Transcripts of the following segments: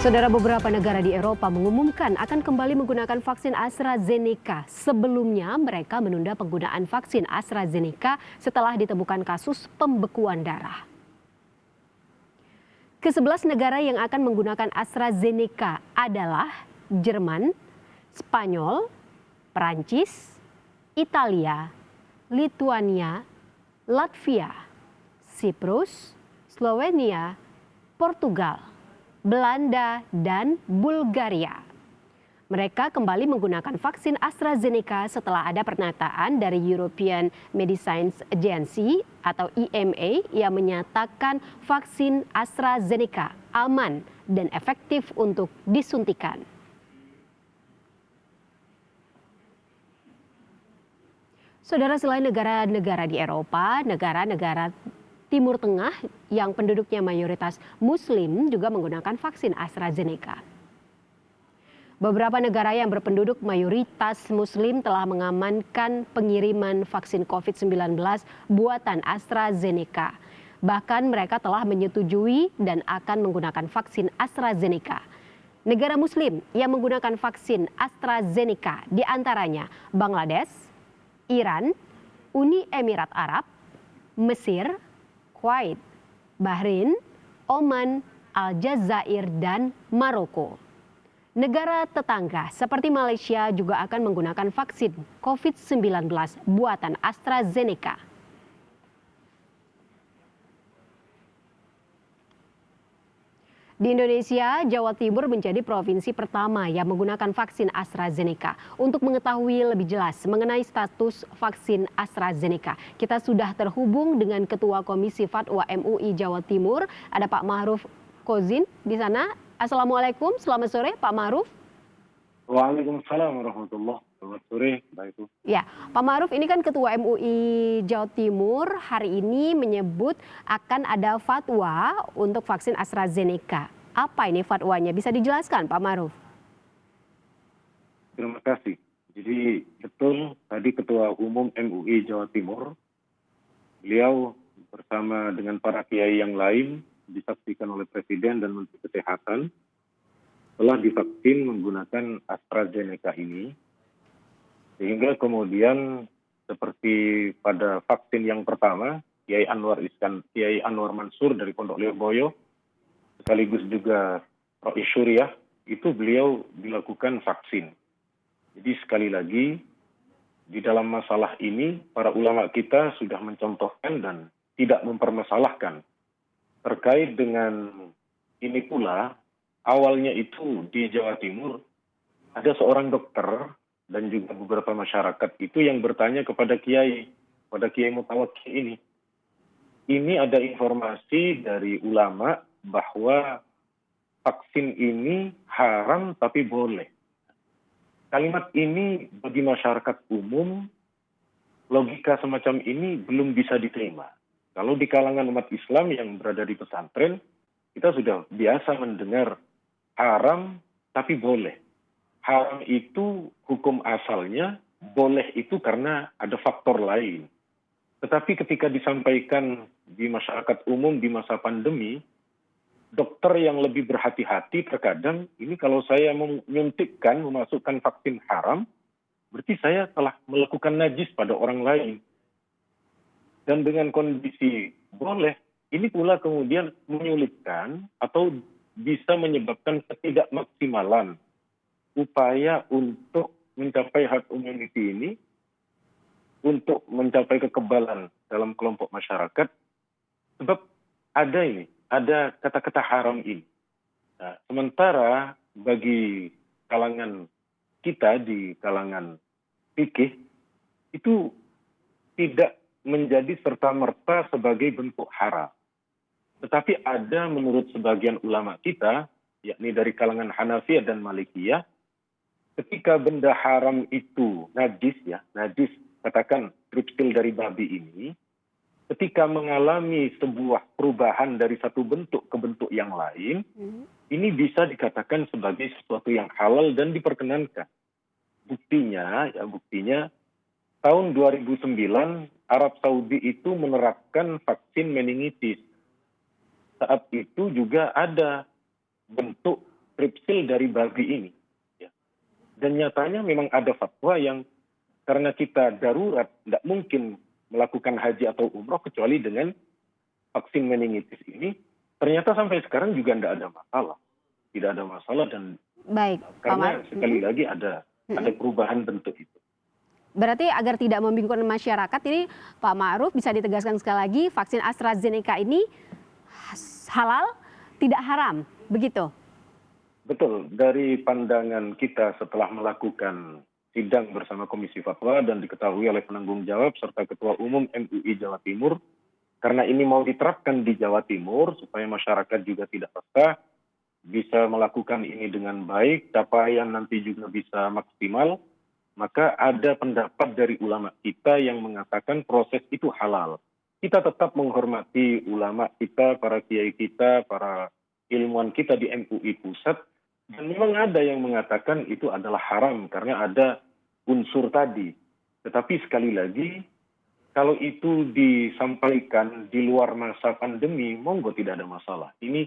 Saudara, beberapa negara di Eropa mengumumkan akan kembali menggunakan vaksin AstraZeneca. Sebelumnya mereka menunda penggunaan vaksin AstraZeneca setelah ditemukan kasus pembekuan darah. Ke-11 negara yang akan menggunakan AstraZeneca adalah Jerman, Spanyol, Perancis, Italia, Lituania, Latvia, Siprus, Slovenia, Portugal, Belanda, dan Bulgaria. Mereka kembali menggunakan vaksin AstraZeneca setelah ada pernyataan dari European Medicines Agency atau EMA yang menyatakan vaksin AstraZeneca aman dan efektif untuk disuntikan. Saudara, selain negara-negara di Eropa, negara-negara Timur Tengah yang penduduknya mayoritas Muslim juga menggunakan vaksin AstraZeneca. Beberapa negara yang berpenduduk mayoritas Muslim telah mengamankan pengiriman vaksin COVID-19 buatan AstraZeneca. Bahkan mereka telah menyetujui dan akan menggunakan vaksin AstraZeneca. Negara Muslim yang menggunakan vaksin AstraZeneca diantaranya Bangladesh, Iran, Uni Emirat Arab, Mesir, Kuwait, Bahrain, Oman, Aljazair, dan Maroko. Negara tetangga seperti Malaysia juga akan menggunakan vaksin COVID-19 buatan AstraZeneca. Di Indonesia, Jawa Timur menjadi provinsi pertama yang menggunakan vaksin AstraZeneca. Untuk mengetahui lebih jelas mengenai status vaksin AstraZeneca, kita sudah terhubung dengan Ketua Komisi Fatwa MUI Jawa Timur, ada Pak Ma'ruf Kozin di sana. Assalamualaikum, selamat sore Pak Ma'ruf. Waalaikumsalam warahmatullahi wabarakatuh. Selamat sore, Mbak Itu. Ya, Pak Ma'ruf, ini kan Ketua MUI Jawa Timur hari ini menyebut akan ada fatwa untuk vaksin AstraZeneca. Apa ini fatwanya? Bisa dijelaskan Pak Ma'ruf? Terima kasih. Jadi betul tadi Ketua Umum MUI Jawa Timur, beliau bersama dengan para kiai yang lain disaksikan oleh Presiden dan Menteri Kesehatan telah divaksin menggunakan AstraZeneca ini. Sehingga kemudian seperti pada vaksin yang pertama, Kiai Anwar Mansur dari Pondok Lirboyo, sekaligus juga Rois Syuriah, itu beliau dilakukan vaksin. Jadi sekali lagi, di dalam masalah ini, para ulama kita sudah mencontohkan dan tidak mempermasalahkan. Terkait dengan ini pula, awalnya itu di Jawa Timur, ada seorang dokter dan juga beberapa masyarakat itu yang bertanya kepada Kiai Mutawakkil ini. Ini ada informasi dari ulama bahwa vaksin ini haram tapi boleh. Kalimat ini bagi masyarakat umum, logika semacam ini belum bisa diterima. Kalau di kalangan umat Islam yang berada di pesantren, kita sudah biasa mendengar haram tapi boleh. Haram itu hukum asalnya, boleh itu karena ada faktor lain. Tetapi ketika disampaikan di masyarakat umum di masa pandemi, dokter yang lebih berhati-hati terkadang, ini kalau saya menyuntikkan, memasukkan vaksin haram, berarti saya telah melakukan najis pada orang lain. Dan dengan kondisi boleh, ini pula kemudian menyulitkan atau bisa menyebabkan ketidakmaksimalan upaya untuk mencapai herd immunity ini, untuk mencapai kekebalan dalam kelompok masyarakat, sebab ada kata-kata haram ini. Nah, sementara bagi kalangan kita di kalangan fikih, itu tidak menjadi serta-merta sebagai bentuk haram. Tetapi ada menurut sebagian ulama kita, yakni dari kalangan Hanafiyah dan Malikiyah, ketika benda haram itu najis, katakan kriptil dari babi ini, ketika mengalami sebuah perubahan dari satu bentuk ke bentuk yang lain, ini bisa dikatakan sebagai sesuatu yang halal dan diperkenankan. Buktinya tahun 2009 Arab Saudi itu menerapkan vaksin meningitis. Saat itu juga ada bentuk tripsil dari babi ini. Ya. Dan nyatanya memang ada fatwa yang karena kita darurat, tidak mungkin melakukan haji atau umroh kecuali dengan vaksin meningitis ini, ternyata sampai sekarang juga tidak ada masalah. Tidak ada masalah dan Baik, Pak karena Maruf. sekali lagi ada perubahan bentuk itu. Berarti agar tidak membingungkan masyarakat ini, Pak Ma'ruf, bisa ditegaskan sekali lagi, vaksin AstraZeneca ini halal, tidak haram, begitu? Betul, dari pandangan kita setelah melakukan sidang bersama Komisi Fatwa dan diketahui oleh penanggung jawab serta Ketua Umum MUI Jawa Timur, karena ini mau diterapkan di Jawa Timur supaya masyarakat juga tidak resah, bisa melakukan ini dengan baik, capaian nanti juga bisa maksimal, maka ada pendapat dari ulama kita yang mengatakan proses itu halal. Kita tetap menghormati ulama kita, para kiai kita, para ilmuwan kita di MUI Pusat, dan memang ada yang mengatakan itu adalah haram karena ada unsur tadi. Tetapi sekali lagi, kalau itu disampaikan di luar masa pandemi, monggo tidak ada masalah. Ini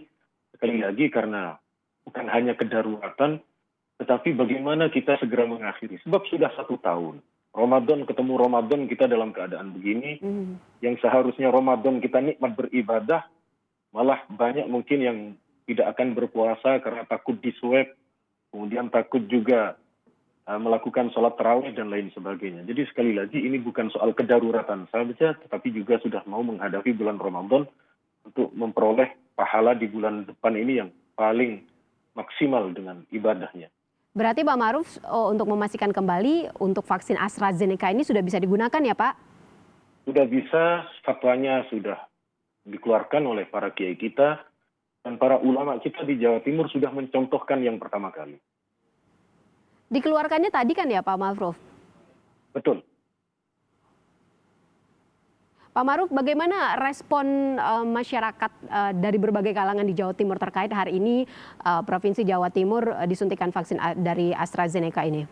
sekali lagi karena bukan hanya kedaruratan, tetapi bagaimana kita segera mengakhiri. Sebab sudah 1 tahun. Ramadan ketemu Ramadan kita dalam keadaan begini, yang seharusnya Ramadan kita nikmat beribadah, malah banyak mungkin yang tidak akan berpuasa karena takut diswab, kemudian takut juga melakukan sholat tarawih dan lain sebagainya. Jadi sekali lagi ini bukan soal kedaruratan saja, tetapi juga sudah mau menghadapi bulan Ramadan untuk memperoleh pahala di bulan depan ini yang paling maksimal dengan ibadahnya. Berarti Pak Ma'ruf, untuk memastikan kembali, untuk vaksin AstraZeneca ini sudah bisa digunakan ya Pak? Sudah bisa, fatwanya sudah dikeluarkan oleh para kiai kita, dan para ulama kita di Jawa Timur sudah mencontohkan yang pertama kali. Dikeluarkannya tadi kan ya Pak Ma'ruf? Betul. Pak Ma'ruf, bagaimana respon masyarakat dari berbagai kalangan di Jawa Timur terkait hari ini Provinsi Jawa Timur disuntikan vaksin dari AstraZeneca ini?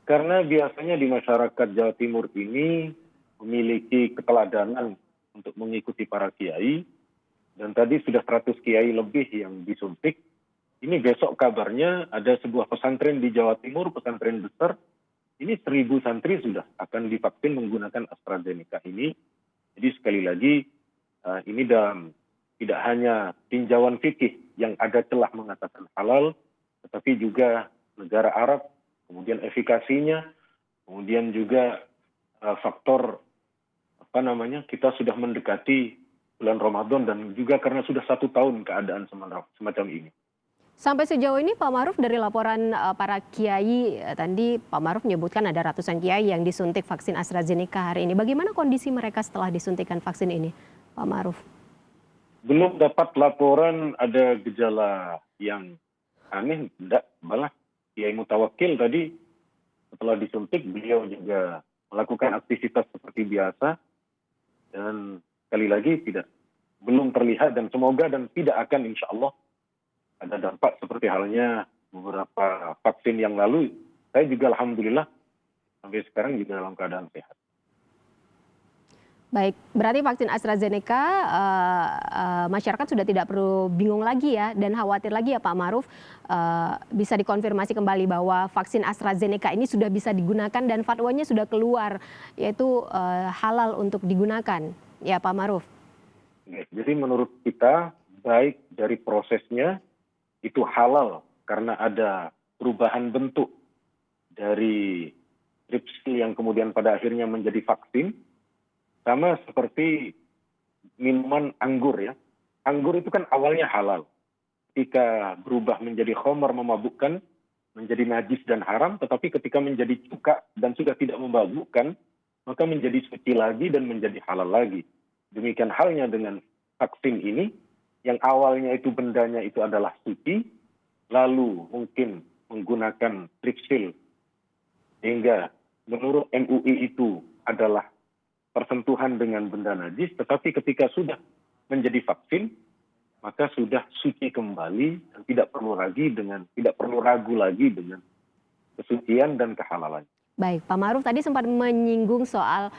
Karena biasanya di masyarakat Jawa Timur ini memiliki keteladanan untuk mengikuti para kiai, dan tadi sudah 100 kiai lebih yang disuntik. Ini besok kabarnya ada sebuah pesantren di Jawa Timur, pesantren besar. Ini 1.000 santri sudah akan divaksin menggunakan AstraZeneca ini. Jadi sekali lagi, ini dalam tidak hanya tinjauan fikih yang ada celah mengatakan halal, tetapi juga negara Arab, kemudian efikasinya, kemudian juga faktor kita sudah mendekati bulan Ramadan dan juga karena sudah 1 tahun keadaan semacam ini. Sampai sejauh ini Pak Ma'ruf, dari laporan para kiai, tadi Pak Ma'ruf menyebutkan ada ratusan kiai yang disuntik vaksin AstraZeneca hari ini. Bagaimana kondisi mereka setelah disuntikan vaksin ini, Pak Ma'ruf? Belum dapat laporan ada gejala yang aneh, tidak. Malah Kiai Mutawakkil tadi setelah disuntik beliau juga melakukan aktivitas seperti biasa, dan sekali lagi belum terlihat dan semoga dan tidak akan insya Allah ada dampak seperti halnya beberapa vaksin yang lalu. Saya juga alhamdulillah sampai sekarang juga dalam keadaan sehat. Baik, berarti vaksin AstraZeneca masyarakat sudah tidak perlu bingung lagi ya dan khawatir lagi ya Pak Ma'ruf, bisa dikonfirmasi kembali bahwa vaksin AstraZeneca ini sudah bisa digunakan dan fatwanya sudah keluar, yaitu halal untuk digunakan ya Pak Ma'ruf. Jadi menurut kita baik dari prosesnya itu halal karena ada perubahan bentuk dari tripsil yang kemudian pada akhirnya menjadi vaksin, sama seperti minuman anggur ya. Anggur itu kan awalnya halal. Ketika berubah menjadi khamar memabukkan, menjadi najis dan haram, tetapi ketika menjadi cuka dan sudah tidak memabukkan, maka menjadi suci lagi dan menjadi halal lagi. Demikian halnya dengan vaksin ini, yang awalnya itu bendanya itu adalah suci, lalu mungkin menggunakan tripsil, sehingga menurut MUI itu adalah persentuhan dengan benda najis, tetapi ketika sudah menjadi vaksin, maka sudah suci kembali dan tidak perlu ragu lagi dengan kesucian dan kehalalan. Baik, Pak Ma'ruf tadi sempat menyinggung soal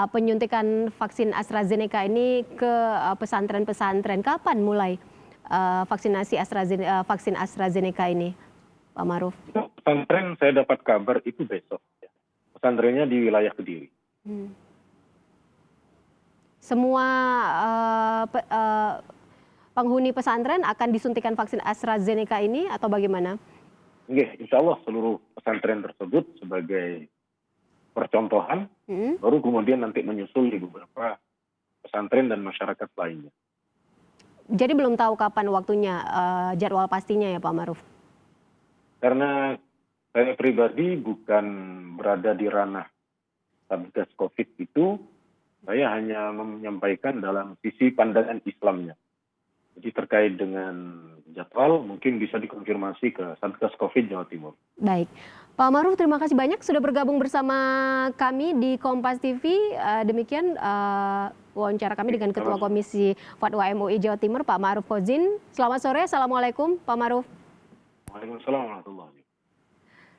penyuntikan vaksin AstraZeneca ini ke pesantren-pesantren. Kapan mulai vaksin AstraZeneca ini, Pak Ma'ruf? Pesantren saya dapat kabar itu besok. Pesantrennya di wilayah Kediri. Semua penghuni pesantren akan disuntikan vaksin AstraZeneca ini atau bagaimana? Insya Allah seluruh pesantren tersebut sebagai percontohan, baru kemudian nanti menyusul di beberapa pesantren dan masyarakat lainnya. Jadi belum tahu kapan waktunya, jadwal pastinya ya Pak Ma'ruf? Karena saya pribadi bukan berada di ranah Satgas COVID itu, saya hanya menyampaikan dalam sisi pandangan Islamnya. Jadi terkait dengan jadwal mungkin bisa dikonfirmasi ke Satgas COVID Jawa Timur. Baik, Pak Ma'ruf terima kasih banyak sudah bergabung bersama kami di Kompas TV. Demikian wawancara kami dengan Ketua Komisi Fatwa MUI Jawa Timur, Pak Ma'ruf Kozin. Selamat sore, Assalamualaikum Pak Ma'ruf. Waalaikumsalam warahmatullahi wabarakatuh.